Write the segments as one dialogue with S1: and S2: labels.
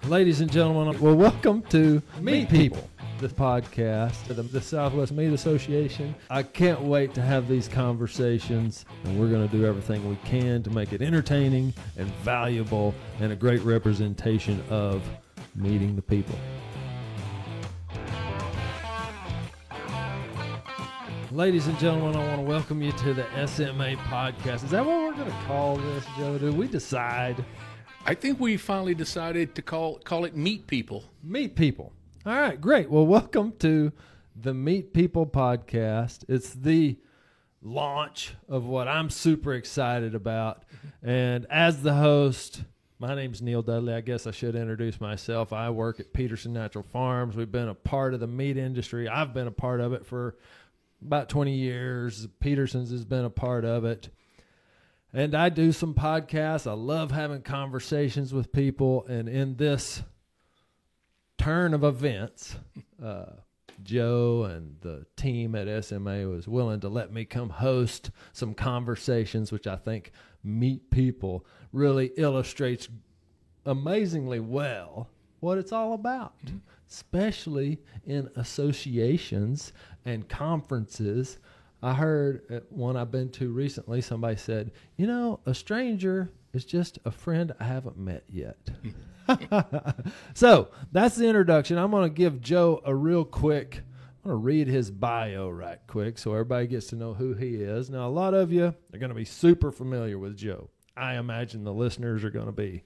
S1: Ladies and gentlemen, well, welcome to Meet People, this podcast of the Southwest Meat Association. I can't wait to have these conversations, and we're going to do everything we can to make it entertaining and valuable and a great representation of meeting the people. Ladies and gentlemen, I want to welcome you to the SMA podcast. Is that what we're going to call this, Joe? Did we decide?
S2: I think we finally decided to call it Meet People.
S1: Meet People. All right, great. Well, welcome to the Meet People podcast. It's the launch of what I'm super excited about. And as the host, my name's Neil Dudley. I guess I should introduce myself. I work at Peterson Natural Farms. We've been a part of the meat industry. I've been a part of it for about 20 years. Peterson's has been a part of it. And I do some podcasts. I love having conversations with people. And in this turn of events, Joe and the team at SMA was willing to let me come host some conversations, which I think Meet People really illustrates amazingly well what it's all about, especially in associations and conferences. I heard at one I've been to recently, somebody said, you know, a stranger is just a friend I haven't met yet. So that's the introduction. I'm going to give Joe a real quick, I'm going to read his bio right quick so everybody gets to know who he is. Now, a lot of you are going to be super familiar with Joe. I imagine the listeners are going to be,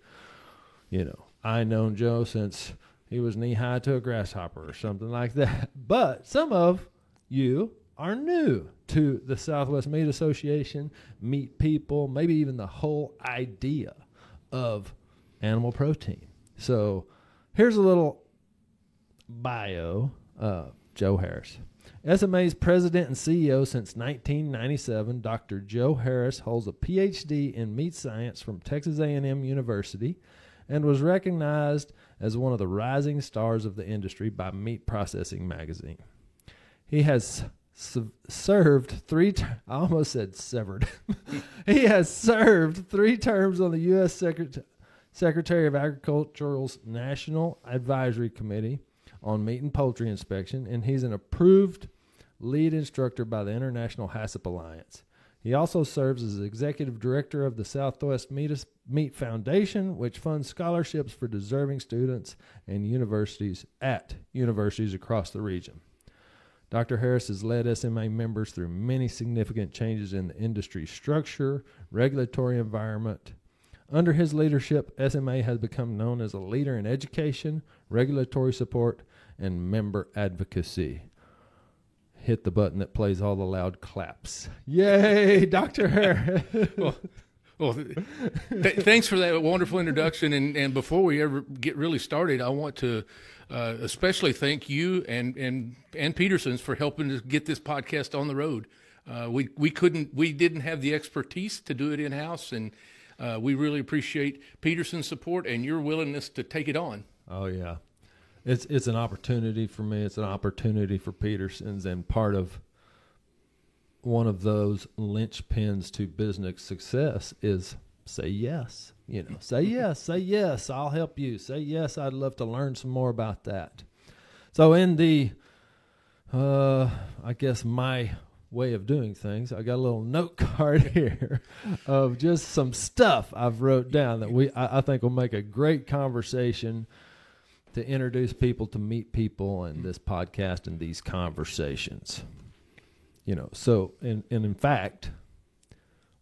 S1: you know, I've known Joe since he was knee-high to a grasshopper or something like that. But some of you are new to the Southwest Meat Association, Meet People, maybe even the whole idea of animal protein. So here's a little bio of Joe Harris. SMA's president and CEO since 1997, Dr. Joe Harris holds a PhD in meat science from Texas A&M University and was recognized as one of the rising stars of the industry by Meat Processing magazine. He has served I almost said severed. He has served 3 terms on the U.S. Secretary of Agriculture's National Advisory Committee on Meat and Poultry Inspection, and he's an approved lead instructor by the International HACCP Alliance. He also serves as executive director of the Southwest Meat Foundation, which funds scholarships for deserving students and universities at universities across the region. Dr. Harris has led SMA members through many significant changes in the industry structure, regulatory environment. Under his leadership, SMA has become known as a leader in education, regulatory support, and member advocacy. Hit the button that plays all the loud claps. Yay, Dr. Harris.
S2: Well, thanks for that wonderful introduction. And before we ever get really started, I want to especially thank you and Peterson's for helping us get this podcast on the road. We didn't have the expertise to do it in-house, and we really appreciate Peterson's support and your willingness to take it on.
S1: Oh, yeah. It's an opportunity for me. It's an opportunity for Peterson's, and part of one of those linchpins to business success is say yes. You know, say yes, I'll help you. Say yes, I'd love to learn some more about that. So in the, I guess my way of doing things, I got a little note card here of just some stuff I've wrote down that I think will make a great conversation to introduce people to meet people in this podcast and these conversations. You know, so in fact,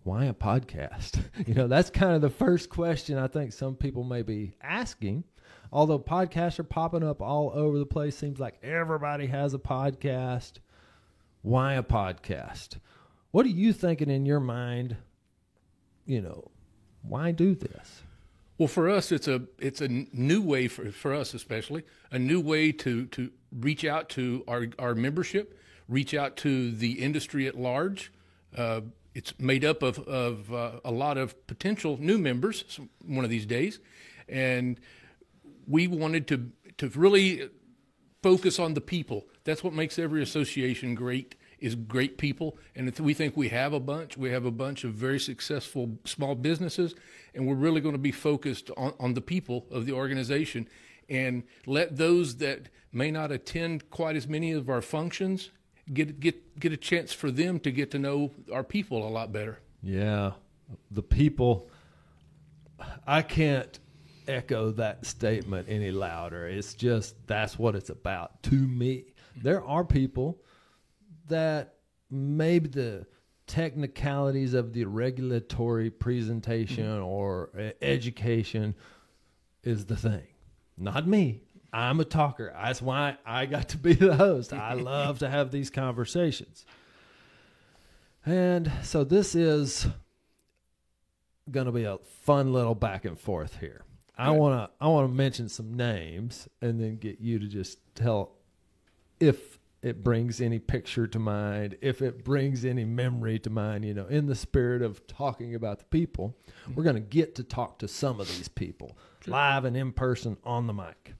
S1: why a podcast? You know, that's kind of the first question I think some people may be asking. Although podcasts are popping up all over the place, seems like everybody has a podcast. Why a podcast? What are you thinking in your mind? You know, why do this?
S2: Well, for us, it's a new way for us, especially a new way to reach out to our membership, reach out to the industry at large. It's made up of a lot of potential new members one of these days, and we wanted to really focus on the people. That's what makes every association great, is great people, and we think we have a bunch. We have a bunch of very successful small businesses, and we're really going to be focused on the people of the organization and let those that may not attend quite as many of our functions get a chance for them to get to know our people a lot better.
S1: Yeah, the people. I can't echo that statement any louder. It's just that's what it's about to me. There are people that maybe the technicalities of the regulatory presentation or education is the thing. Not me. I'm a talker. That's why I got to be the host. I love to have these conversations. And so this is going to be a fun little back and forth here. I want to mention some names and then get you to just tell if it brings any picture to mind, if it brings any memory to mind, in the spirit of talking about the people. We're going to get to talk to some of these people live and in person on the mic. There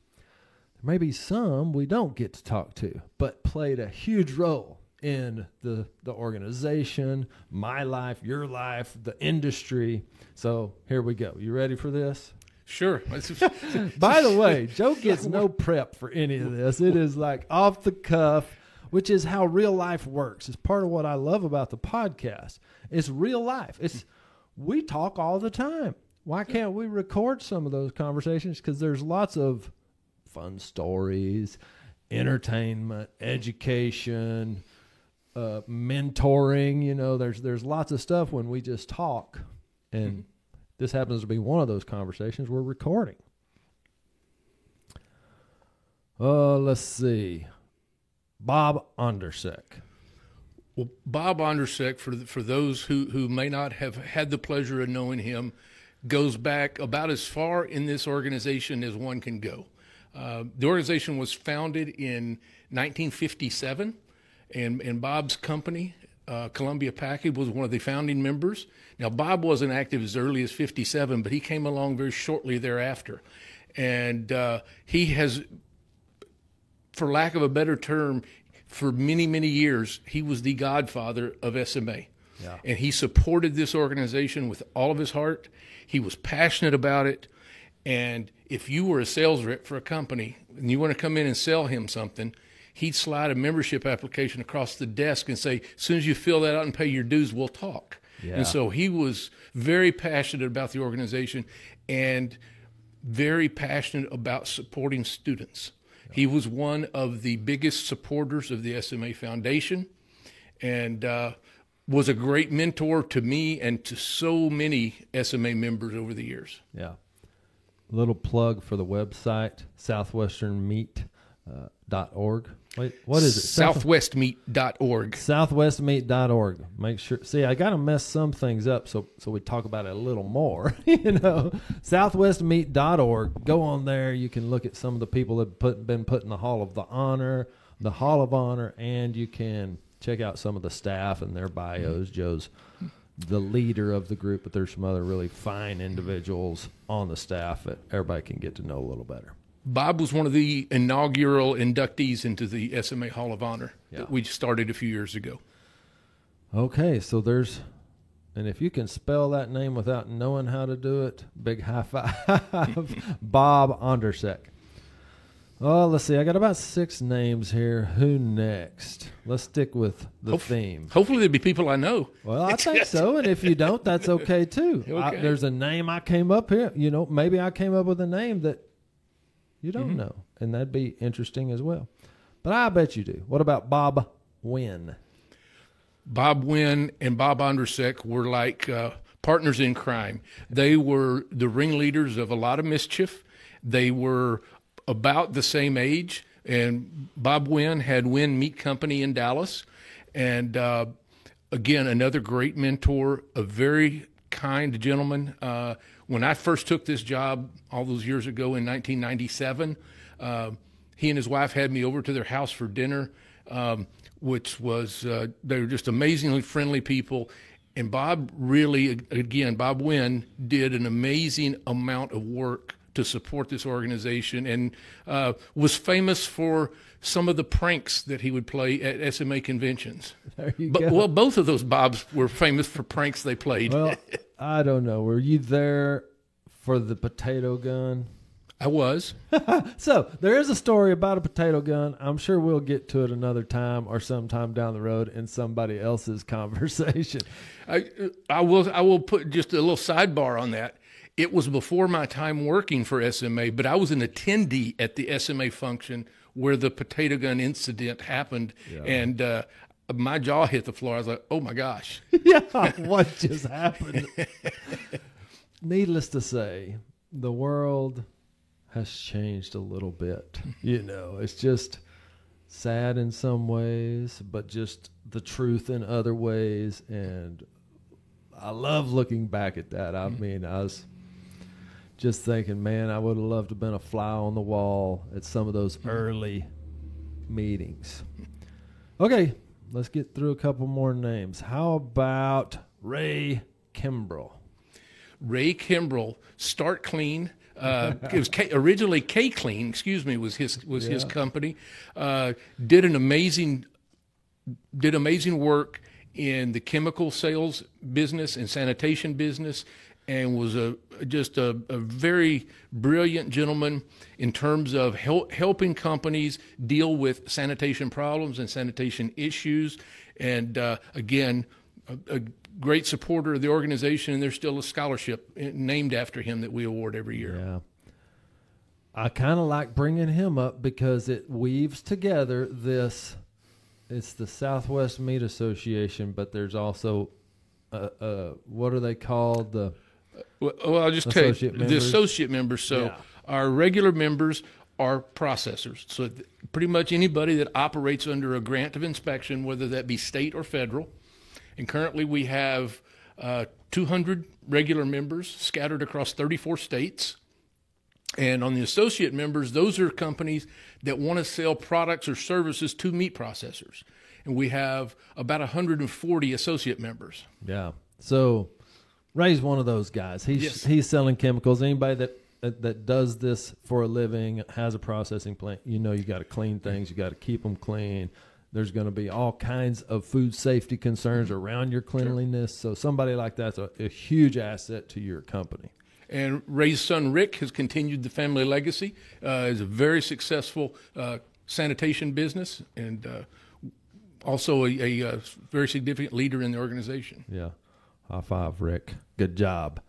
S1: may be some we don't get to talk to, but played a huge role in the organization, my life, your life, the industry. So here we go. You ready for this?
S2: Sure.
S1: By the way, Joe gets no prep for any of this. It is like off the cuff, which is how real life works. It's part of what I love about the podcast. It's real life. We talk all the time. Why can't we record some of those conversations? Because there's lots of fun stories, entertainment, education, mentoring. There's lots of stuff when we just talk, and this happens to be one of those conversations we're recording. Let's see. Bob Ondersek.
S2: Well, Bob Ondersek, for those who may not have had the pleasure of knowing him, goes back about as far in this organization as one can go. The organization was founded in 1957, and Bob's company, Columbia Package, was one of the founding members. Now, Bob wasn't active as early as 57, but he came along very shortly thereafter. And he has, for lack of a better term, for many, many years, he was the godfather of SMA.
S1: Yeah.
S2: And he supported this organization with all of his heart. He was passionate about it. And if you were a sales rep for a company and you want to come in and sell him something, he'd slide a membership application across the desk and say, as soon as you fill that out and pay your dues, we'll talk.
S1: Yeah.
S2: And so he was very passionate about the organization and very passionate about supporting students. Yeah. He was one of the biggest supporters of the SMA Foundation and was a great mentor to me and to so many SMA members over the years.
S1: Yeah. Little plug for the website, southwesternmeat.org. Wait, what is it?
S2: Southwestmeat.org.
S1: Southwestmeat.org. Make sure. See, I got to mess some things up so we talk about it a little more. Southwestmeat.org. Go on there. You can look at some of the people that been put in the Hall of Honor, and you can check out some of the staff and their bios. Joe's the leader of the group, but there's some other really fine individuals on the staff that everybody can get to know a little better.
S2: Bob was one of the inaugural inductees into the SMA Hall of Honor that we started a few years ago.
S1: Okay, so and if you can spell that name without knowing how to do it, big high five. Bob Ondersek. Oh, let's see. I got about 6 names here. Who next? Let's stick with the theme.
S2: Hopefully there'll be people I know.
S1: Well, I think so. And if you don't, that's okay too.
S2: Okay.
S1: There's a name I came up here. Maybe I came up with a name that you don't know. And that'd be interesting as well. But I bet you do. What about Bob Wynn?
S2: Bob Wynn and Bob Ondersek were like partners in crime. They were the ringleaders of a lot of mischief. They were about the same age, and Bob Wynn had Wynn Meat Company in Dallas, and again, another great mentor, a very kind gentleman. When I first took this job all those years ago in 1997, he and his wife had me over to their house for dinner, which was, they were just amazingly friendly people. And Bob Wynn did an amazing amount of work to support this organization and was famous for some of the pranks that he would play at SMA conventions.
S1: There you go.
S2: Well, both of those Bobs were famous for pranks they played.
S1: Well, I don't know. Were you there for the potato gun?
S2: I was.
S1: So there is a story about a potato gun. I'm sure we'll get to it another time or sometime down the road in somebody else's conversation.
S2: I will put just a little sidebar on that. It was before my time working for SMA, but I was an attendee at the SMA function where the potato gun incident happened, and my jaw hit the floor. I was like, "Oh my gosh!"
S1: Yeah, what just happened? Needless to say, the world has changed a little bit. It's just sad in some ways, but just the truth in other ways. And I love looking back at that. I mean, I was just thinking, man, I would have loved to have been a fly on the wall at some of those early meetings. Okay, let's get through a couple more names. How about Ray Kimbrell?
S2: Ray Kimbrell, Start Clean. It was originally K Clean, was his company. Did amazing work in the chemical sales business and sanitation business, and was just a very brilliant gentleman in terms of helping companies deal with sanitation problems and sanitation issues. And again, a great supporter of the organization, and there's still a scholarship named after him that we award every year.
S1: Yeah. I kind of like bringing him up because it weaves together this. It's the Southwest Meat Association, but there's also, what are they called?
S2: Well, I'll just tell you, the associate members. So our regular members are processors. So pretty much anybody that operates under a grant of inspection, whether that be state or federal. And currently we have 200 regular members scattered across 34 states. And on the associate members, those are companies that want to sell products or services to meat processors. And we have about 140 associate members.
S1: Yeah. So Ray's one of those guys. He's selling chemicals. Anybody that does this for a living, has a processing plant, you got to clean things. You got to keep them clean. There's going to be all kinds of food safety concerns around your cleanliness. Sure. So somebody like that's a huge asset to your company.
S2: And Ray's son, Rick, has continued the family legacy. Is a very successful sanitation business, and also a very significant leader in the organization.
S1: Yeah. High five, Rick. Good job.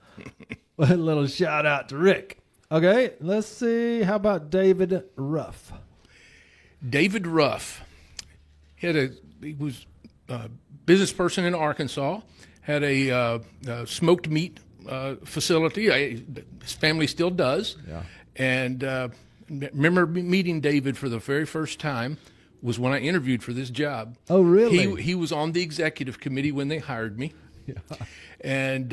S1: A little shout out to Rick. Okay, let's see. How about David Ruff?
S2: David Ruff. He was a business person in Arkansas, had a smoked meat facility. His family still does.
S1: Yeah.
S2: And remember meeting David for the very first time was when I interviewed for this job.
S1: Oh, really?
S2: He was on the executive committee when they hired me. Yeah. And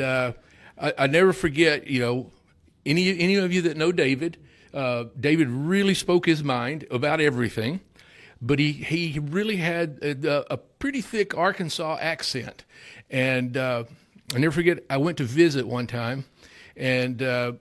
S2: I never forget, any of you that know David, David really spoke his mind about everything. But he really had a pretty thick Arkansas accent. And I never forget, I went to visit one time, and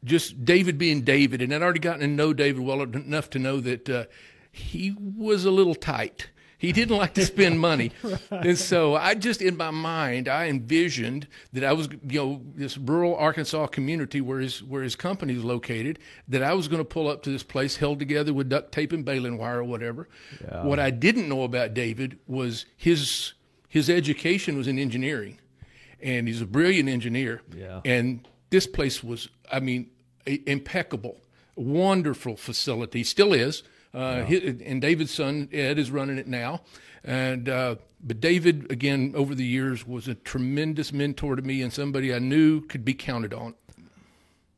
S2: just David being David, and I'd already gotten to know David well enough to know that he was a little tight. He didn't like to spend money. Right. And so I just, in my mind, I envisioned that I was, this rural Arkansas community where his company is located, that I was going to pull up to this place held together with duct tape and baling wire or whatever. Yeah. What I didn't know about David was his education was in engineering, and he's a brilliant engineer.
S1: Yeah.
S2: And this place was, impeccable, wonderful facility, still is. And David's son, Ed, is running it now. And but David, again, over the years, was a tremendous mentor to me and somebody I knew could be counted on.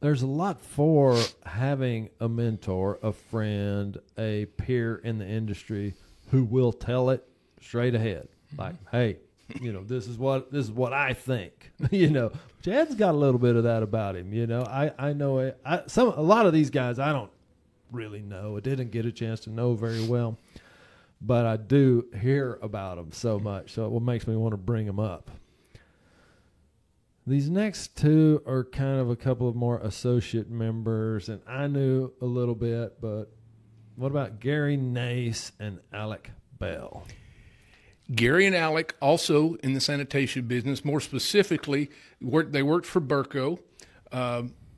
S1: There's a lot for having a mentor, a friend, a peer in the industry who will tell it straight ahead. Like, hey, this is what I think. Chad's got a little bit of that about him. I know it. A lot of these guys I don't really know. I didn't get a chance to know very well, but I do hear about them so much, so it makes me want to bring them up. These next two are kind of a couple of more associate members, and I knew a little bit, but what about Gary Nace and Alec Bell?
S2: Gary and Alec, also in the sanitation business, more specifically, they worked for Burco.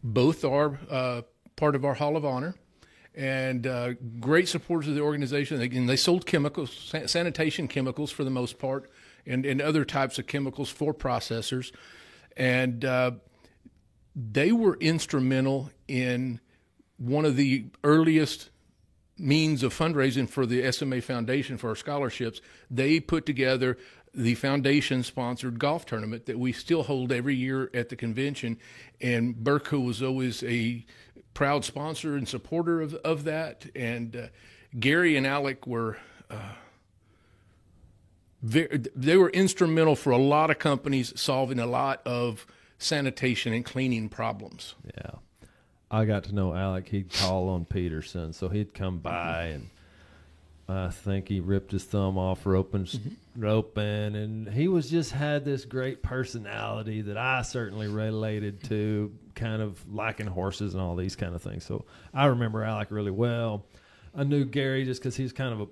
S2: Both are part of our Hall of Honor, and great supporters of the organization. Again, they sold chemicals, sanitation chemicals for the most part, and other types of chemicals for processors. And they were instrumental in one of the earliest means of fundraising for the SMA Foundation for our scholarships. They put together the foundation-sponsored golf tournament that we still hold every year at the convention, and Berco was always a proud sponsor and supporter of that. And Gary and Alec were they were instrumental for a lot of companies solving a lot of sanitation and cleaning problems.
S1: Yeah. I got to know Alec. He'd call on Peterson, so he'd come by, and I think he ripped his thumb off roping, and he was just had this great personality that I certainly related to, kind of liking horses and all these kind of things. So I remember Alec really well. I knew Gary just because he's kind of a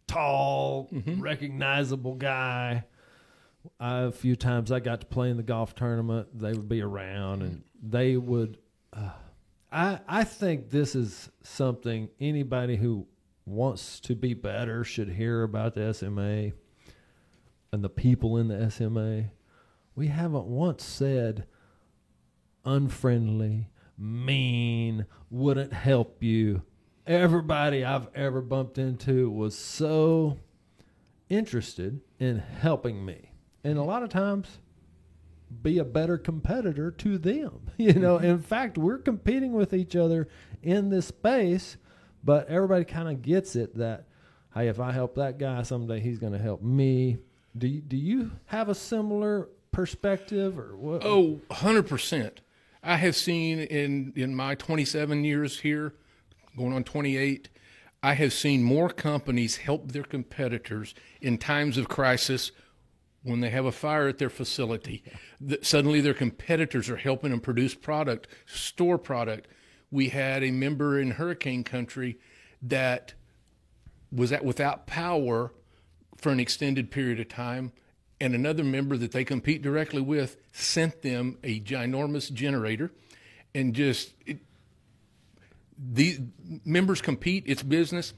S1: tall, recognizable guy. A few times I got to play in the golf tournament. They would be around, and they would I think this is something anybody who wants to be better should hear about the SMA and the people in the SMA. We haven't once said unfriendly, mean, wouldn't help you. Everybody I've ever bumped into was so interested in helping me. And a lot of times be a better competitor to them. In fact, we're competing with each other in this space, but everybody kind of gets it that, hey, if I help that guy someday, he's going to help me. Do you have a similar perspective or what?
S2: Oh, 100%. I have seen in my 27 years here, going on 28, I have seen more companies help their competitors in times of crisis. When they have a fire at their facility, suddenly their competitors are helping them produce product, store product. We had a member in hurricane country that was without power for an extended period of time, and another member that they compete directly with sent them a ginormous generator. And these members compete. It's business.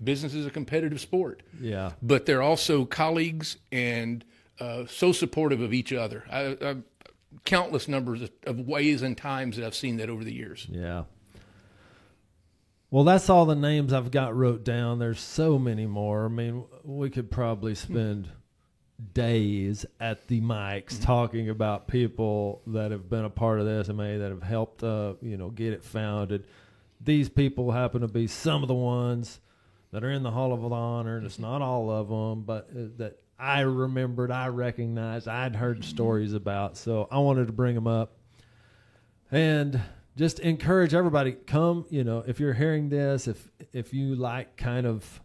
S2: Business is a competitive sport.
S1: Yeah.
S2: But they're also colleagues and so supportive of each other. Countless numbers of ways and times that I've seen that over the years.
S1: Yeah. Well, that's all the names I've got wrote down. There's so many more. I mean, we could probably spend days at the mics talking about people that have been a part of the SMA, that have helped, get it founded. These people happen to be some of the ones that are in the Hall of Honor, and it's not all of them, but that I remembered, I recognized, I'd heard stories about. So I wanted to bring them up and just encourage everybody, come, if you're hearing this, if you like kind of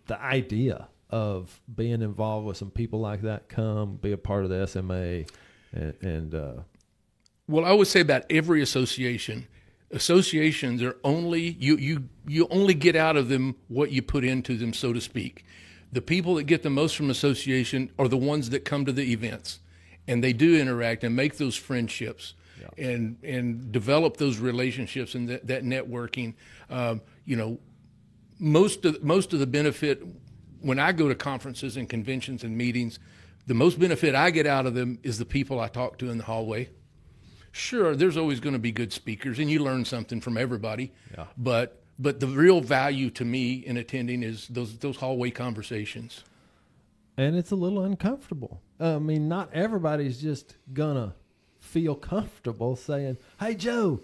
S1: the idea of being involved with some people like that, come be a part of the SMA.
S2: Well, I would say about every associations are only, you only get out of them what you put into them, so to speak. The people that get the most from association are the ones that come to the events, and they do interact and make those friendships, and develop those relationships and that networking. Most of the benefit when I go to conferences and conventions and meetings, the most benefit I get out of them is the people I talk to in the hallway. Sure, there's always going to be good speakers, and you learn something from everybody. Yeah. But the real value to me in attending is those hallway conversations.
S1: And it's a little uncomfortable. I mean, not everybody's just going to feel comfortable saying, hey, Joe,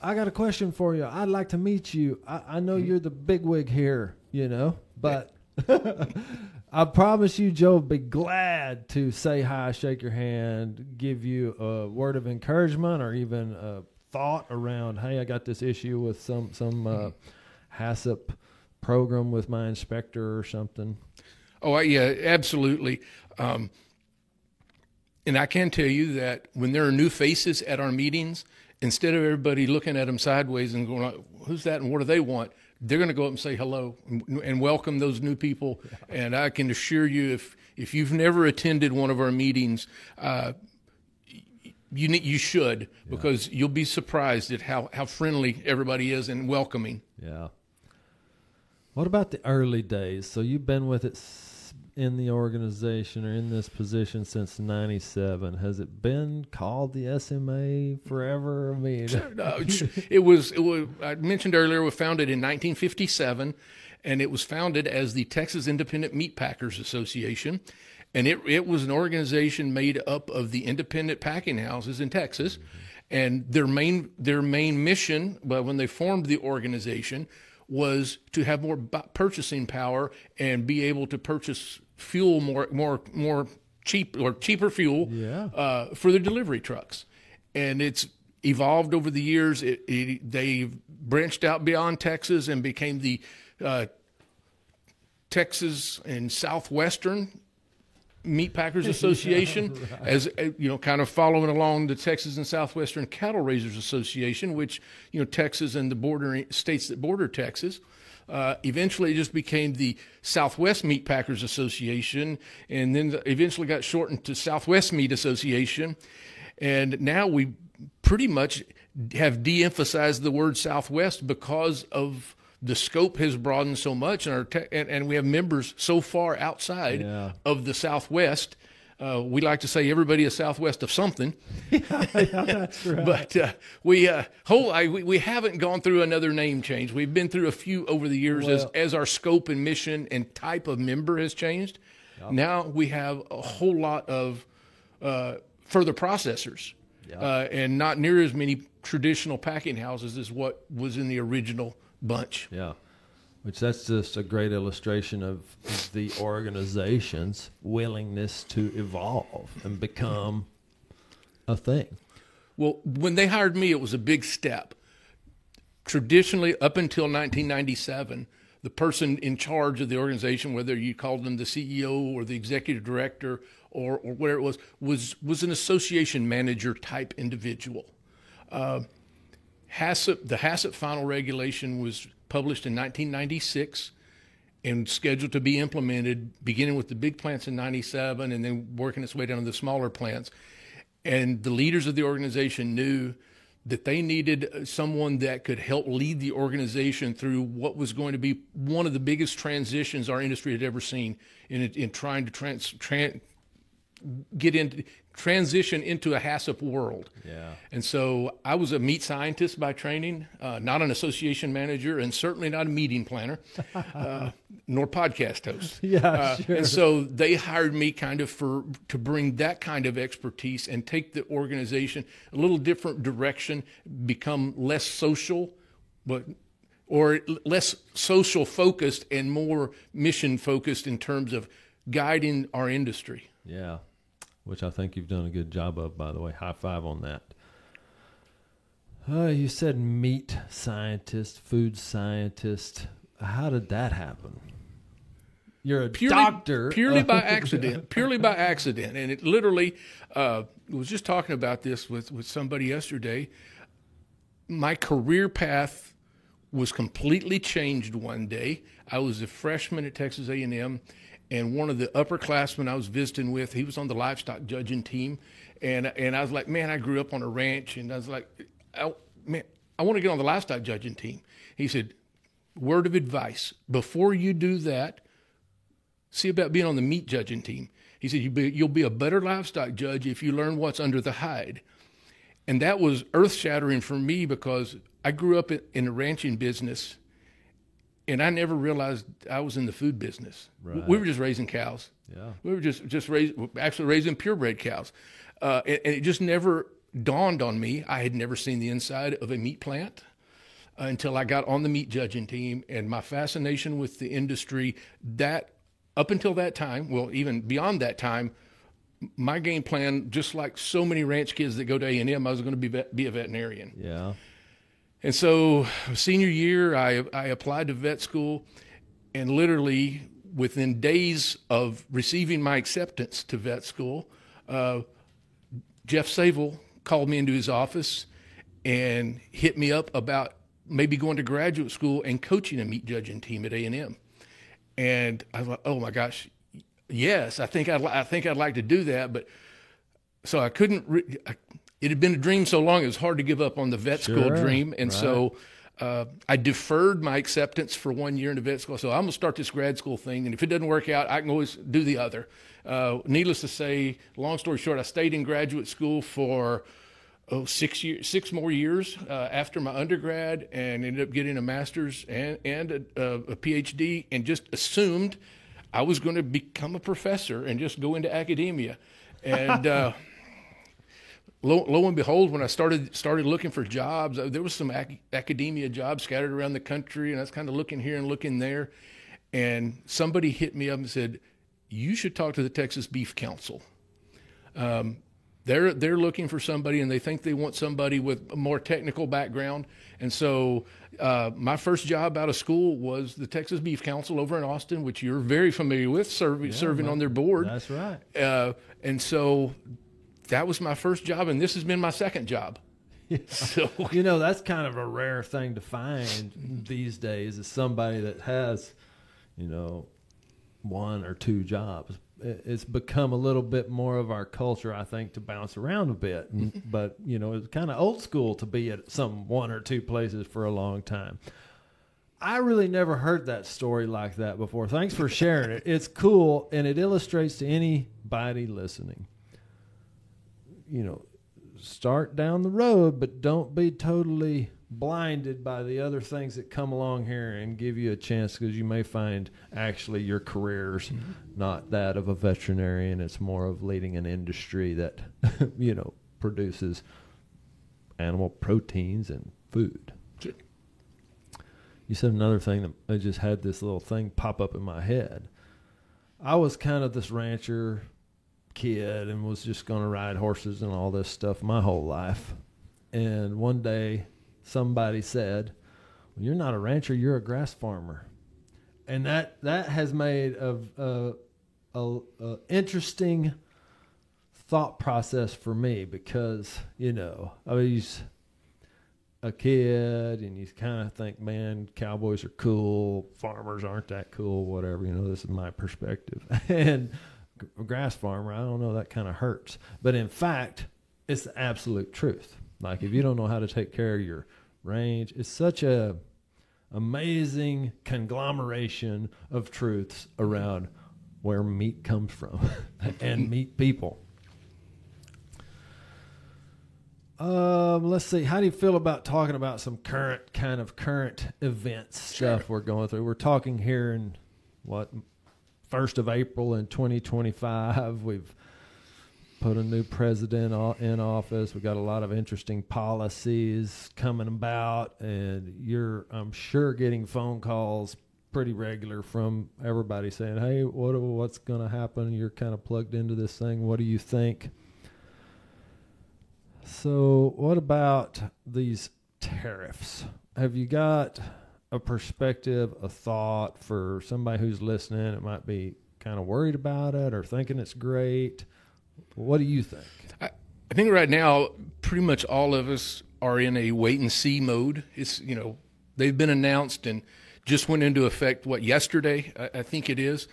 S1: I got a question for you. I'd like to meet you. I know you're the bigwig here, but I promise you, Joe will be glad to say hi, shake your hand, give you a word of encouragement, or even a thought around, hey, I got this issue with some HACCP program with my inspector or something.
S2: Oh, yeah, absolutely. And I can tell you that when there are new faces at our meetings, instead of everybody looking at them sideways and going, who's that and what do they want? They're going to go up and say hello and welcome those new people. Yeah. And I can assure you, if you've never attended one of our meetings, you should, because you'll be surprised at how friendly everybody is and welcoming.
S1: Yeah. What about the early days? So you've been with it in the organization or in this position since '97. Has it been called the SMA forever? I mean,
S2: it was. I mentioned earlier, we founded in 1957, and it was founded as the Texas Independent Meat Packers Association, and it was an organization made up of the independent packing houses in Texas, and their main mission, but when they formed the organization, was to have more purchasing power and be able to purchase fuel more cheaper fuel for their delivery trucks. And it's evolved over the years. They branched out beyond Texas and became the Texas and Southwestern Meat Packers Association, right. As kind of following along the Texas and Southwestern Cattle Raisers Association, which Texas and the bordering states that border Texas. Eventually, it just became the Southwest Meat Packers Association, and then eventually got shortened to Southwest Meat Association. And now we pretty much have de-emphasized the word Southwest because of the scope has broadened so much, and we have members so far outside of the Southwest. We like to say everybody is southwest of something. That's right. But we haven't gone through another name change. We've been through a few over the years as our scope and mission and type of member has changed. Yep. Now we have a whole lot of further processors and not near as many traditional packing houses as what was in the original bunch.
S1: Yeah. Which that's just a great illustration of the organization's willingness to evolve and become a thing.
S2: Well, when they hired me, it was a big step. Traditionally, up until 1997, the person in charge of the organization, whether you called them the CEO or the executive director or whatever it was an association manager type individual. The HACCP final regulation was published in 1996 and scheduled to be implemented beginning with the big plants in 97 and then working its way down to the smaller plants. And the leaders of the organization knew that they needed someone that could help lead the organization through what was going to be one of the biggest transitions our industry had ever seen in trying to transition into a HACCP world. Yeah. And so I was a meat scientist by training, not an association manager, and certainly not a meeting planner, nor podcast host. Sure. And so they hired me kind of to bring that kind of expertise and take the organization a little different direction, become less social, or less social focused and more mission focused in terms of guiding our industry.
S1: Yeah. Which I think you've done a good job of, by the way. High five on that. You said meat scientist, food scientist. How did that happen? You're a doctor.
S2: Purely by accident. Purely by accident. And it literally, I was just talking about this with somebody yesterday. My career path was completely changed one day. I was a freshman at Texas A&M. And one of the upperclassmen I was visiting with, he was on the livestock judging team. And I was like, man, I grew up on a ranch. And I was like, I want to get on the livestock judging team. He said, word of advice, before you do that, see about being on the meat judging team. He said, you'll be a better livestock judge if you learn what's under the hide. And that was earth-shattering for me because I grew up in the ranching business. And I never realized I was in the food business. Right. We were just raising cows. Yeah. We were just raising purebred cows. And it just never dawned on me. I had never seen the inside of a meat plant until I got on the meat judging team. And my fascination with the industry, that up until that time, well, even beyond that time, my game plan, just like so many ranch kids that go to A&M, I was going to be a veterinarian. Yeah. And so senior year, I applied to vet school, and literally within days of receiving my acceptance to vet school, Jeff Saville called me into his office and hit me up about maybe going to graduate school and coaching a meat judging team at A&M. And I was like, oh my gosh, yes, I think I'd like to do that. But so I couldn't. it had been a dream so long, it was hard to give up on the vet school dream. And so I deferred my acceptance for 1 year into vet school. So I'm going to start this grad school thing. And if it doesn't work out, I can always do the other. Needless to say, long story short, I stayed in graduate school for 6 more years after my undergrad, and ended up getting a master's and a PhD, and just assumed I was going to become a professor and just go into academia. And lo and behold, when I started looking for jobs, there was some academia jobs scattered around the country, and I was kind of looking here and looking there. And somebody hit me up and said, "You should talk to the Texas Beef Council. They're looking for somebody, and they think they want somebody with a more technical background." And so my first job out of school was the Texas Beef Council over in Austin, which you're very familiar with, serving on their board.
S1: That's right.
S2: And so that was my first job, and this has been my second job.
S1: Yeah.
S2: So
S1: that's kind of a rare thing to find these days, is somebody that has, 1 or 2 jobs. It's become a little bit more of our culture, I think, to bounce around a bit. But, it's kind of old school to be at some 1 or 2 places for a long time. I really never heard that story like that before. Thanks for sharing it. It's cool, and it illustrates to anybody listening. Start down the road, but don't be totally blinded by the other things that come along here and give you a chance, because you may find actually your career's not that of a veterinarian. It's more of leading an industry that, produces animal proteins and food.
S2: Sure.
S1: You said another thing that I just had this little thing pop up in my head. I was kind of this rancher kid and was just going to ride horses and all this stuff my whole life. And one day somebody said, "Well, you're not a rancher, you're a grass farmer." And that has made a interesting thought process for me, because, I was a kid and you kind of think, man, cowboys are cool, farmers aren't that cool, whatever, this is my perspective. And a grass farmer, I don't know, that kind of hurts. But in fact, it's the absolute truth. Like, if you don't know how to take care of your range, it's such a amazing conglomeration of truths around where meat comes from and meat people. Let's see. How do you feel about talking about some current events stuff we're going through? We're talking here in 1st of April in 2025. We've put a new president in office. We've got a lot of interesting policies coming about, and I'm sure, getting phone calls pretty regular from everybody saying, "Hey, what's going to happen? You're kind of plugged into this thing. What do you think?" So what about these tariffs? Have you got a perspective, a thought for somebody who's listening that might be kind of worried about it or thinking it's great? What do you think?
S2: I think right now, pretty much all of us are in a wait and see mode. It's, they've been announced and just went into effect, yesterday, I think it is.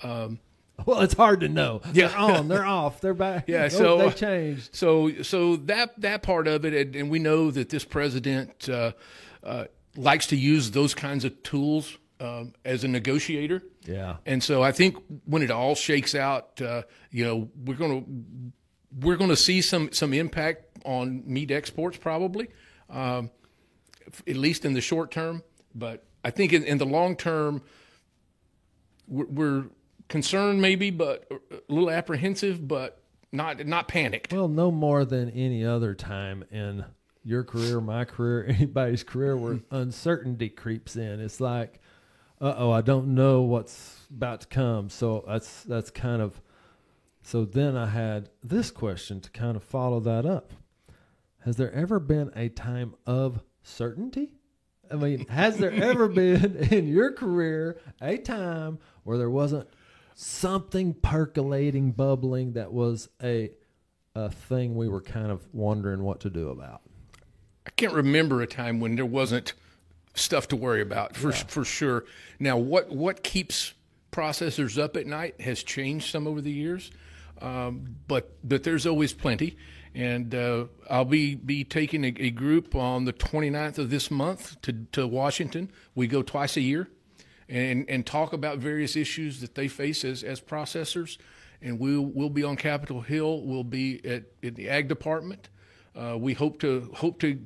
S1: Well, it's hard to know.
S2: Yeah.
S1: They're on, they're off, they're back.
S2: Yeah, so
S1: they changed.
S2: So that part of it, and we know that this president likes to use those kinds of tools as a negotiator.
S1: Yeah.
S2: And so I think when it all shakes out, we're going to see some impact on meat exports, probably, at least in the short term. But I think in the long term, we're concerned maybe, but a little apprehensive, but not panicked.
S1: Well, no more than any other time in your career, my career, anybody's career, where uncertainty creeps in. It's like, I don't know what's about to come. So that's kind of, so then I had this question to kind of follow that up. Has there ever been a time of certainty? I mean, has there ever been in your career a time where there wasn't something percolating, bubbling, that was a thing we were kind of wondering what to do about?
S2: I can't remember a time when there wasn't stuff to worry about, for sure. Now, what keeps processors up at night has changed some over the years, but there's always plenty. And I'll be taking a group on the 29th of this month to Washington. We go twice a year and talk about various issues that they face as processors. And we'll be on Capitol Hill. We'll be at the Ag Department. We hope to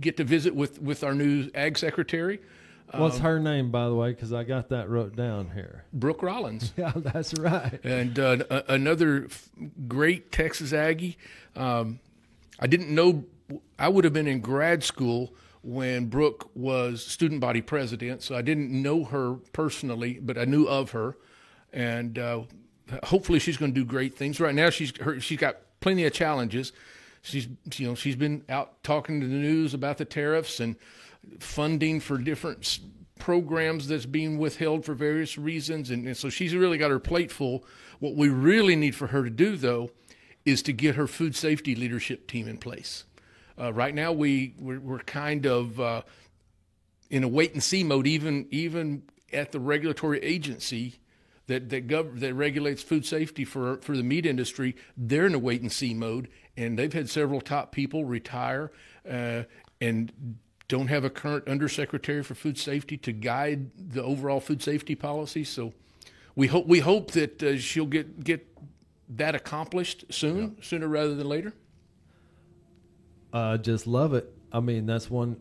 S2: get to visit with our new Ag Secretary.
S1: What's her name, by the way? Because I got that wrote down here.
S2: Brooke Rollins.
S1: Yeah, that's right.
S2: And another great Texas Aggie. I didn't know, I would have been in grad school when Brooke was student body president, so I didn't know her personally, but I knew of her. And hopefully she's going to do great things. Right now she's got plenty of challenges. She's been out talking to the news about the tariffs and funding for different programs that's being withheld for various reasons. And so she's really got her plate full. What we really need for her to do, though, is to get her food safety leadership team in place. Right now, we're kind of in a wait and see mode, even at the regulatory agency that regulates food safety for the meat industry. They're in a wait and see mode, and they've had several top people retire and don't have a current undersecretary for food safety to guide the overall food safety policy. So we hope that she'll get that accomplished sooner rather than later.
S1: I just love it. I mean, that's one.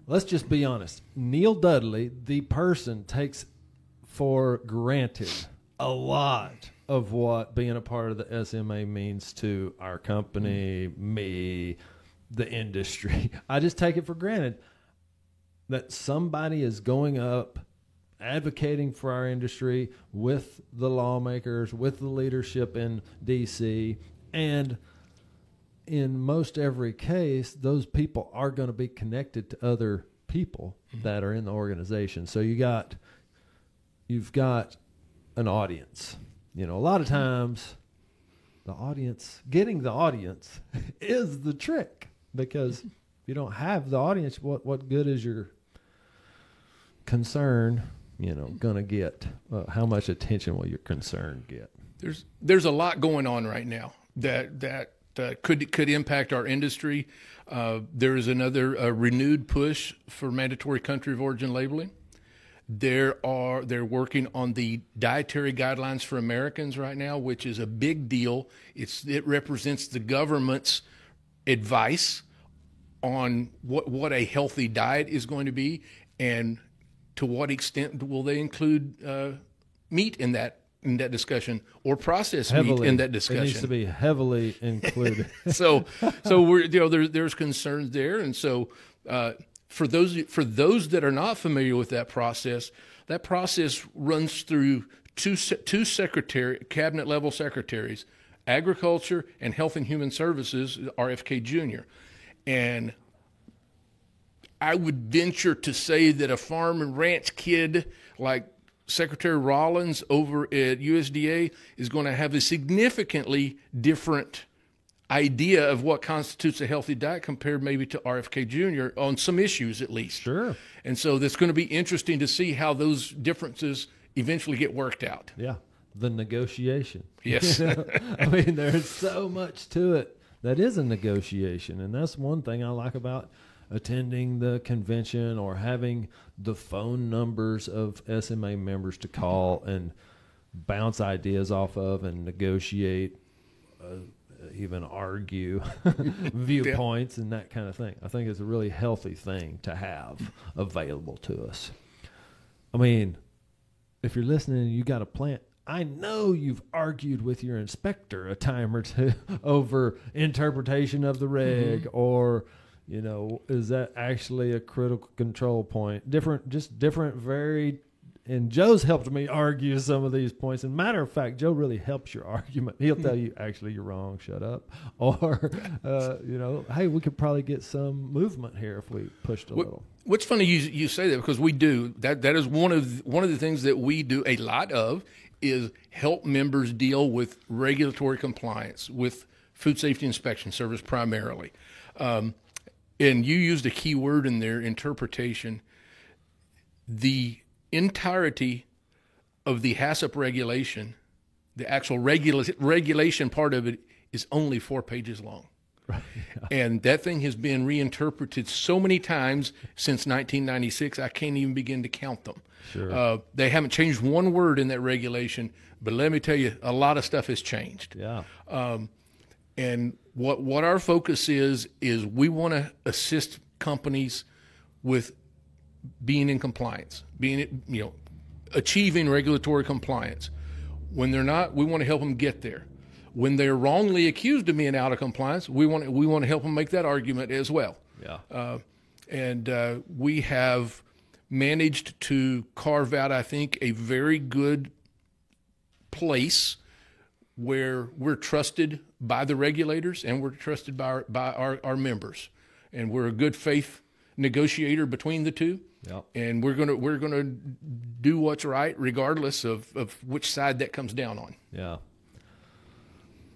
S1: Let's just be honest. Neil Dudley, the person, takes for granted a lot of what being a part of the SMA means to our company, me, the industry. I just take it for granted that somebody is going up advocating for our industry with the lawmakers, with the leadership in D.C., and in most every case, those people are going to be connected to other people that are in the organization. So you've got an audience. A lot of times getting the audience is the trick, because if you don't have the audience, what good is your concern, going to get? How much attention will your concern get?
S2: There's a lot going on right now that could impact our industry. There is another renewed push for mandatory country of origin labeling. They're working on the dietary guidelines for Americans right now, which is a big deal. It represents the government's advice on what a healthy diet is going to be, and to what extent will they include meat in that discussion, or processed meat in that discussion.
S1: It needs to be heavily included.
S2: so we're there's concerns there, and so for those that are not familiar with that process runs through two cabinet level secretaries, Agriculture and Health and Human Services, RFK Jr. And I would venture to say that a farm and ranch kid like Secretary Rollins over at USDA is going to have a significantly different idea of what constitutes a healthy diet compared maybe to RFK Jr. on some issues at least.
S1: Sure.
S2: And so that's going to be interesting to see how those differences eventually get worked out.
S1: Yeah. The negotiation.
S2: Yes.
S1: I mean, there's so much to it that is a negotiation. And that's one thing I like about attending the convention, or having the phone numbers of SMA members to call and bounce ideas off of and negotiate, even argue viewpoints and that kind of thing. I think it's a really healthy thing to have available to us. I mean, if you're listening and you got a plant, I know you've argued with your inspector a time or two over interpretation of the reg, or is that actually a critical control point? Different, varied. And Joe's helped me argue some of these points. And matter of fact, Joe really helps your argument. He'll tell you, actually, you're wrong, shut up. Or, hey, we could probably get some movement here if we pushed a little.
S2: What's funny you say that, because we do. That is one of the things that we do a lot of, is help members deal with regulatory compliance with food safety inspection service primarily. And you used a key word in there, interpretation. The entirety of the HACCP regulation, the actual regulation part of it, is only 4 pages long. And that thing has been reinterpreted so many times since 1996, I can't even begin to count them.
S1: Sure.
S2: They haven't changed one word in that regulation, but let me tell you, a lot of stuff has changed.
S1: Yeah.
S2: And what our focus is we want to assist companies with being in compliance, achieving regulatory compliance. When they're not, we want to help them get there. When they're wrongly accused of being out of compliance, we want to help them make that argument as well.
S1: Yeah.
S2: And we have managed to carve out, I think, a very good place where we're trusted by the regulators and we're trusted by our members, and we're a good faith negotiator between the two.
S1: Yep.
S2: And we're gonna do what's right regardless of which side that comes down on.
S1: Yeah.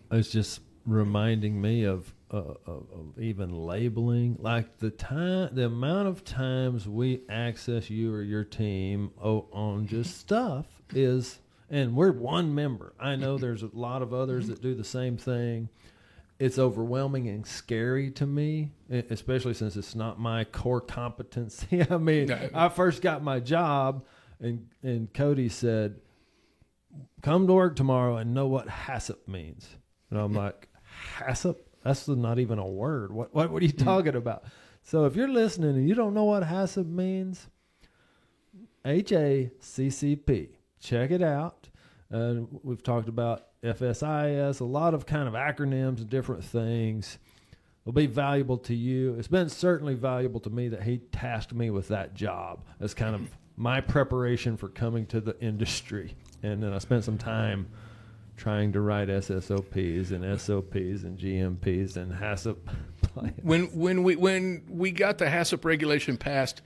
S1: It's just reminding me of even labeling, like the amount of times we access you or your team on just stuff is, and we're one member. I know there's a lot of others that do the same thing. It's overwhelming and scary to me, especially since it's not my core competency. I mean, I first got my job, and Cody said, "Come to work tomorrow and know what HACCP means." And I'm like, HACCP? That's not even a word. What are you talking about? So if you're listening and you don't know what HACCP means, HACCP. Check it out. We've talked about FSIS, a lot of kind of acronyms and different things. It'll be valuable to you. It's been certainly valuable to me that he tasked me with that job as kind of my preparation for coming to the industry. And then I spent some time trying to write SSOPs and SOPs and GMPs and HACCP plans.
S2: When we got the HACCP regulation passed,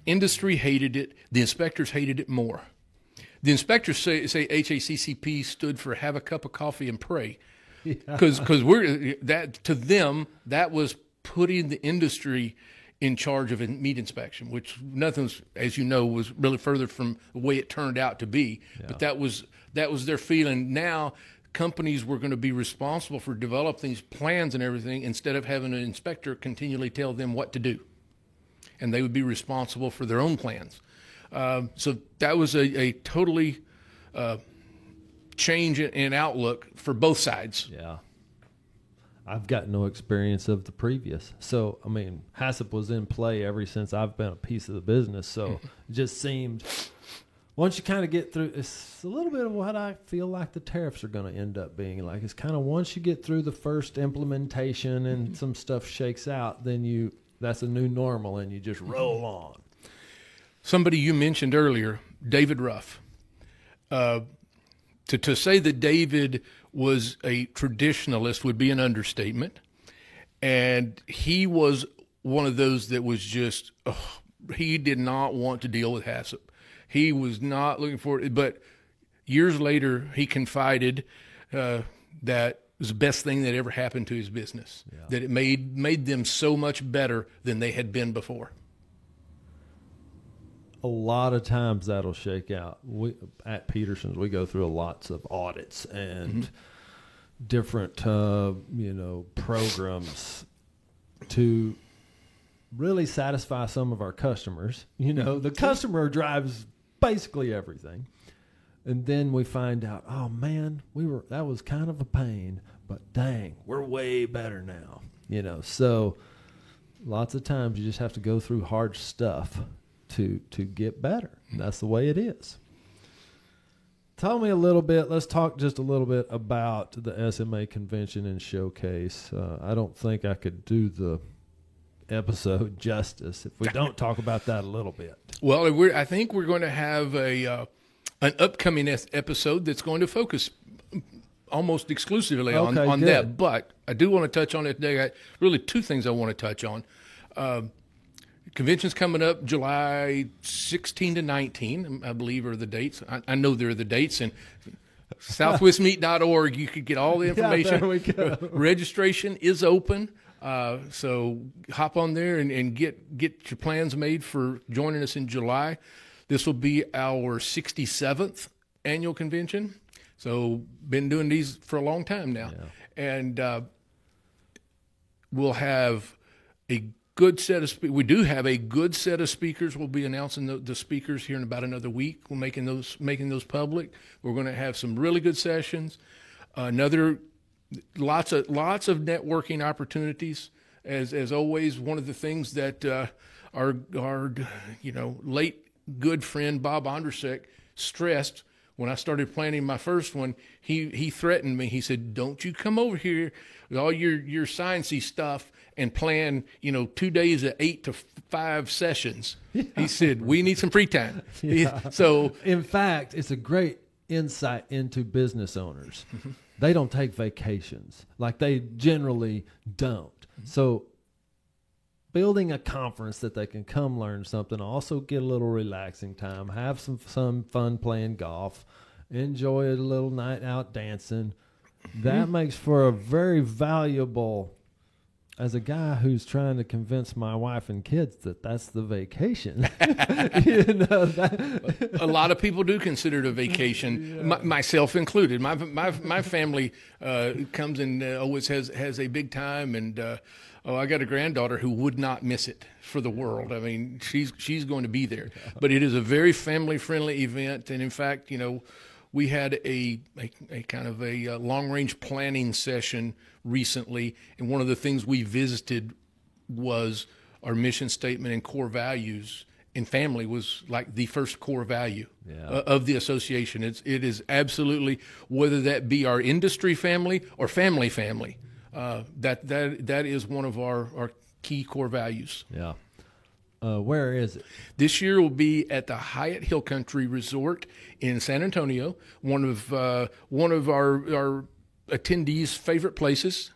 S2: industry hated it. The inspectors hated it more. The inspectors say HACCP stood for have a cup of coffee and pray, because we're that to them that was putting the industry in charge of meat inspection, which nothing's, as you know, was really further from the way it turned out to be. Yeah. But that was their feeling. Now companies were going to be responsible for developing these plans and everything instead of having an inspector continually tell them what to do, and they would be responsible for their own plans. So that was a totally change in outlook for both sides.
S1: Yeah. I've got no experience of the previous. So, I mean, HACCP was in play ever since I've been a piece of the business. So it just seemed, once you kind of get through, it's a little bit of what I feel like the tariffs are going to end up being like. It's kind of once you get through the first implementation and some stuff shakes out, then that's a new normal and you just roll on.
S2: Somebody you mentioned earlier, David Ruff. To say that David was a traditionalist would be an understatement. And he was one of those that was just, he did not want to deal with HACCP. He was not looking for it. But years later, he confided that it was the best thing that ever happened to his business, that it made them so much better than they had been before.
S1: A lot of times that'll shake out. At Peterson's, we go through lots of audits and different, programs to really satisfy some of our customers. The customer drives basically everything. And then we find out, oh man, that was kind of a pain, but dang, we're way better now. So lots of times you just have to go through hard stuff to get better. And that's the way it is. Tell me a little bit. Let's talk just a little bit about the SMA convention and showcase. I don't think I could do the episode justice if we don't talk about that a little bit.
S2: Well, I think we're going to have an upcoming episode that's going to focus almost exclusively on that. But I do want to touch on it today. Really, two things I want to touch on. Convention's coming up July 16 to 19, I believe are the dates. I know there are the dates. And southwestmeat.org, you could get all the information.
S1: There we go.
S2: Registration is open. So hop on there and get your plans made for joining us in July. This will be our 67th annual convention. So been doing these for a long time now. and we'll have a good set of we do have a good set of speakers. We'll be announcing the speakers here in about another week. We're making those public. We're going to have some really good sessions. Lots of networking opportunities. As always, one of the things that our late good friend Bob Ondersek stressed when I started planning my first one, he threatened me. He said, "Don't you come over here with all your sciencey stuff and plan, 2 days of 8 to 5 sessions." Yeah. He said, "We need some free time."
S1: Yeah.
S2: So,
S1: in fact, it's a great insight into business owners. Mm-hmm. They don't take vacations. Like, they generally don't. Mm-hmm. So building a conference that they can come learn something, also get a little relaxing time, have some fun playing golf, enjoy a little night out dancing. That makes for a very valuable, as a guy who's trying to convince my wife and kids that that's the vacation.
S2: A lot of people do consider it a vacation, yeah. Myself included. My family comes and always has a big time, and I got a granddaughter who would not miss it for the world. I mean, she's going to be there. Yeah. But it is a very family-friendly event, and in fact, we had a kind of a long-range planning session recently, and one of the things we visited was our mission statement and core values. And family was like the first core value of the association. It is absolutely, whether that be our industry family or family, that is one of our key core values.
S1: Yeah. Where is it?
S2: This year will be at the Hyatt Hill Country Resort in San Antonio, one of our attendees' favorite places.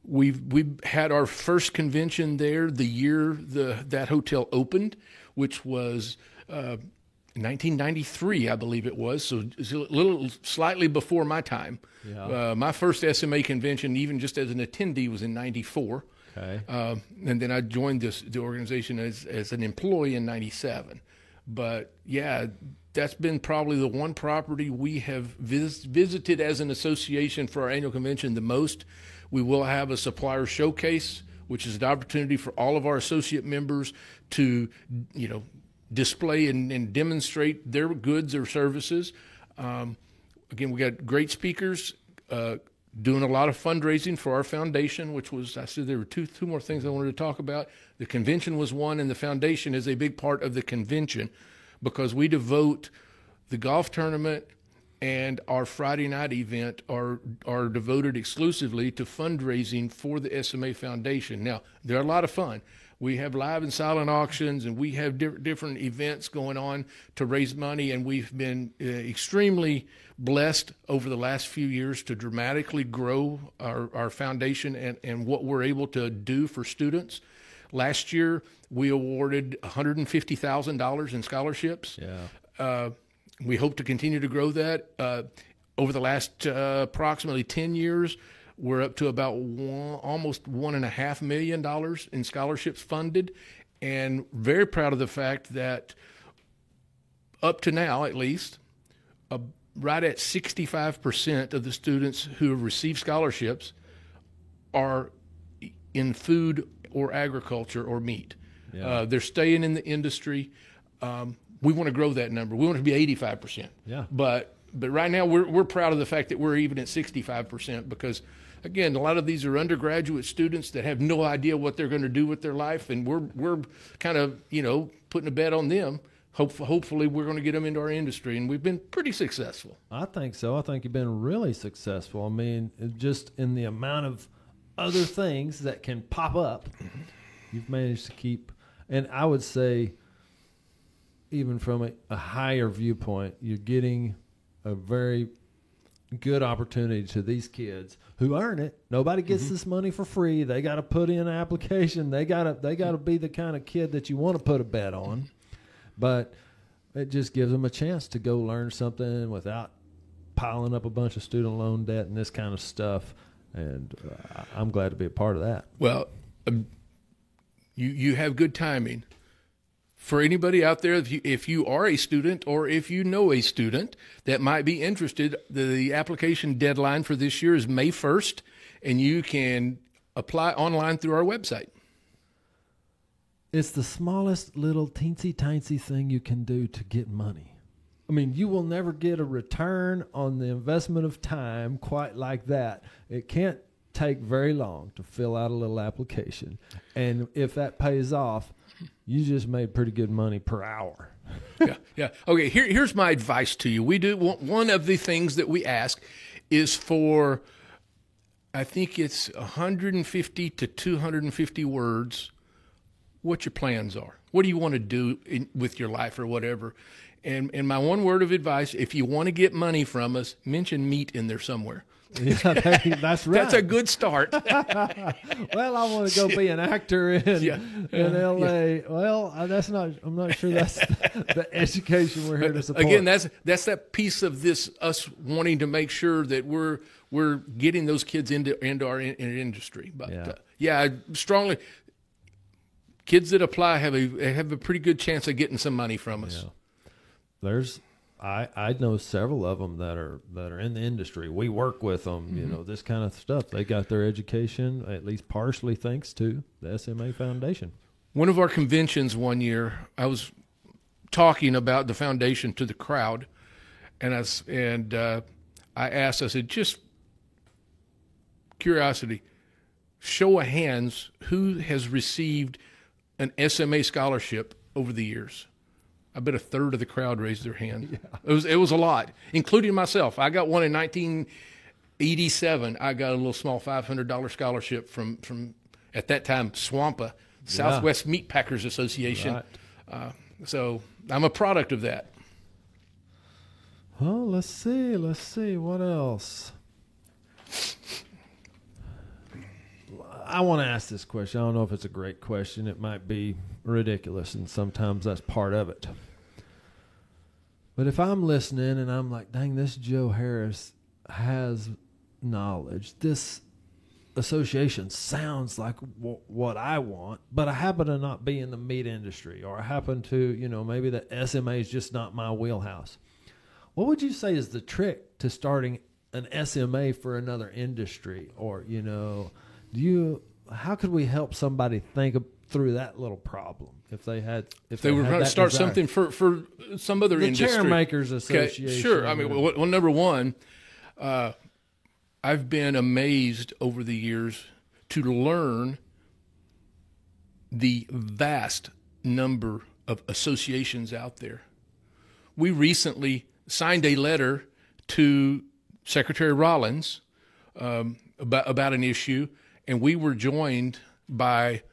S2: We had our first convention there the year that hotel opened, which was 1993, I believe it was. So it's a little slightly before my time. Yeah. My first SMA convention, even just as an attendee, was in '94. Okay. And then I joined the organization as an employee in '97. But yeah, that's been probably the one property we have visited as an association for our annual convention the most. We will have a supplier showcase, which is an opportunity for all of our associate members to, display and demonstrate their goods or services. Again, we got great speakers doing a lot of fundraising for our foundation, which was, I said there were two more things I wanted to talk about. The convention was one, and the foundation is a big part of the convention because we devote the golf tournament and our Friday night event are devoted exclusively to fundraising for the SMA Foundation. Now, they're a lot of fun. We have live and silent auctions, and we have different events going on to raise money, and we've been extremely blessed over the last few years to dramatically grow our foundation and what we're able to do for students. Last year, we awarded $150,000 in scholarships. Yeah. We hope to continue to grow that. Over the last approximately 10 years, we're up to about almost $1.5 million in scholarships funded, and very proud of the fact that up to now, at least, right at 65% of the students who have received scholarships are in food or agriculture or meat. Yeah. They're staying in the industry. We want to grow that number. We want it to be 85%. Yeah. But right now we're proud of the fact that we're even at 65% because, again, a lot of these are undergraduate students that have no idea what they're going to do with their life, and we're kind of putting a bet on them. Hopefully we're going to get them into our industry, and we've been pretty successful.
S1: I think so. I think you've been really successful. I mean, just in the amount of other things that can pop up, you've managed to keep, and I would say even from a higher viewpoint, you're getting a very good opportunity to these kids who earn it. Nobody gets this money for free. They got to put in an application. They got to be the kind of kid that you want to put a bet on. But it just gives them a chance to go learn something without piling up a bunch of student loan debt and this kind of stuff. And I'm glad to be a part of that.
S2: Well, you have good timing. For anybody out there, if you are a student or if you know a student that might be interested, the application deadline for this year is May 1st, and you can apply online through our website.
S1: It's the smallest little teensy-tiny thing you can do to get money. I mean, you will never get a return on the investment of time quite like that. It can't take very long to fill out a little application. And if that pays off, you just made pretty good money per hour.
S2: Yeah. Okay, here's my advice to you. We do one of the things that we ask is for, I think it's 150 to 250 words, what your plans are. What do you want to do with your life or whatever? And my one word of advice, if you want to get money from us, mention meat in there somewhere.
S1: Yeah, that's right.
S2: That's a good start.
S1: Well, I want to go be an actor in L.A. Yeah. Well, I'm not sure that's the education we're here to support.
S2: Again, that's that piece of this, us wanting to make sure that we're getting those kids into our industry. But I strongly, kids that apply have a pretty good chance of getting some money from us.
S1: Yeah. I know several of them that are in the industry. We work with them, you know, this kind of stuff. They got their education, at least partially thanks to the SMA Foundation.
S2: One of our conventions one year, I was talking about the foundation to the crowd, and I asked, I said, just curiosity, show of hands, who has received an SMA scholarship over the years? I bet a third of the crowd raised their hand. Yeah. It was a lot, including myself. I got one in 1987. I got a little small $500 scholarship from at that time Swampa, Southwest Meat Packers Association. Right. So I'm a product of that.
S1: Well, let's see what else. I want to ask this question. I don't know if it's a great question. It might be ridiculous, and sometimes that's part of it. But if I'm listening and I'm like, dang, this Joe Harris has knowledge. This association sounds like what I want, but I happen to not be in the meat industry, or I happen to, maybe the SMA is just not my wheelhouse. What would you say is the trick to starting an SMA for another industry? Or, how could we help somebody think through that little problem if they were
S2: trying to start something for some other industry?
S1: The Chair Makers Association.
S2: Okay, sure. I mean, well, number one, I've been amazed over the years to learn the vast number of associations out there. We recently signed a letter to Secretary Rollins about an issue, and we were joined by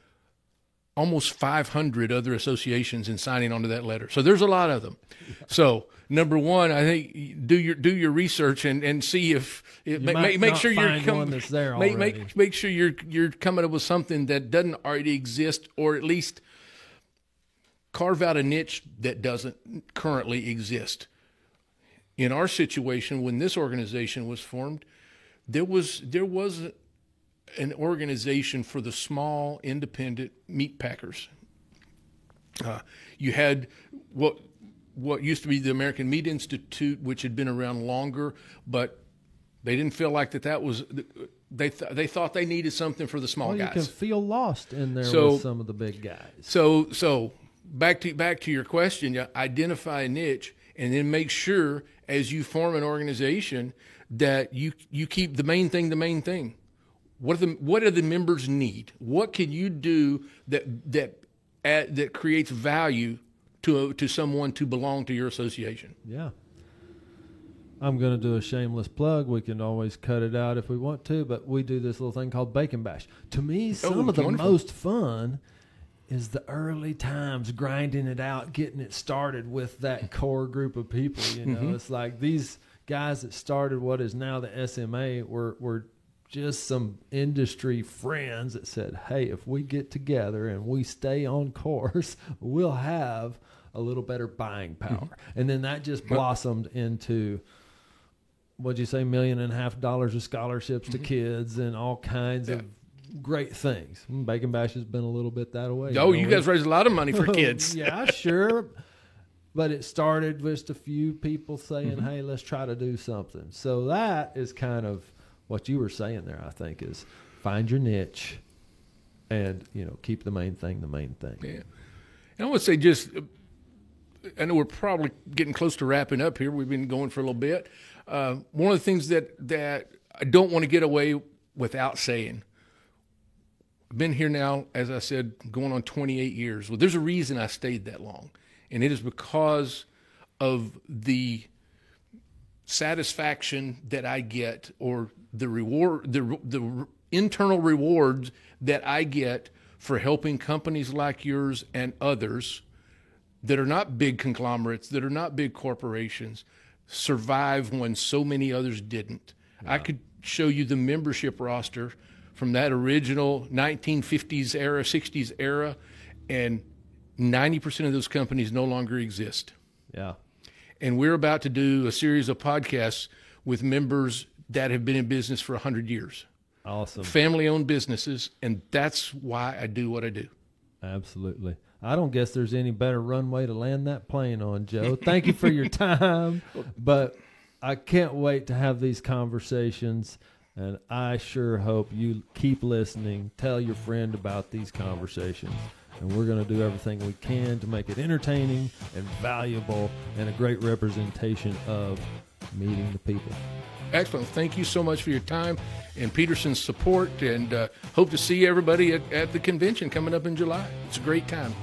S2: almost 500 other associations in signing onto that letter. So there's a lot of them. So number one, I think do your research and see if make sure make sure you're coming up with something that doesn't already exist, or at least carve out a niche that doesn't currently exist. In our situation, when this organization was formed, there was an organization for the small independent meat packers. You had what used to be the American Meat Institute, which had been around longer, but they didn't feel like that was. They thought they needed something for the small guys.
S1: You can feel lost in there with some of the big guys.
S2: So back to your question, you identify a niche, and then make sure as you form an organization that you keep the main thing the main thing. What do the members need? What can you do that creates value to someone to belong to your association?
S1: Yeah. I'm going to do a shameless plug. We can always cut it out if we want to, but we do this little thing called Bacon Bash. To me, some of the most fun is the early times, grinding it out, getting it started with that core group of people. It's like these guys that started what is now the SMA were just some industry friends that said, hey, if we get together and we stay on course, we'll have a little better buying power. Mm-hmm. And then that just blossomed into, what'd you say, $1.5 million of scholarships to kids and all kinds of great things. Bacon Bash has been a little bit that way.
S2: Oh, you guys raised a lot of money for kids.
S1: Yeah, sure. But it started with just a few people saying, hey, let's try to do something. So that is kind of what you were saying there, I think, is find your niche and, keep the main thing the main thing.
S2: Yeah. And I want to say just, I know we're probably getting close to wrapping up here. We've been going for a little bit. One of the things that I don't want to get away without saying, I've been here now, as I said, going on 28 years. Well, there's a reason I stayed that long. And it is because of the satisfaction that I get, or the reward, the internal rewards that I get for helping companies like yours and others that are not big conglomerates, that are not big corporations, survive when so many others didn't. Yeah. I could show you the membership roster from that original 1950s era, 60s era, and 90% of those companies no longer exist.
S1: Yeah.
S2: And we're about to do a series of podcasts with members that have been in business for 100 years.
S1: Awesome.
S2: Family-owned businesses, and that's why I do what I do.
S1: Absolutely. I don't guess there's any better runway to land that plane on, Joe. Thank you for your time, but I can't wait to have these conversations, and I sure hope you keep listening. Tell your friend about these conversations. And we're going to do everything we can to make it entertaining and valuable and a great representation of meeting the people.
S2: Excellent. Thank you so much for your time and Peterson's support, and hope to see everybody at the convention coming up in July. It's a great time.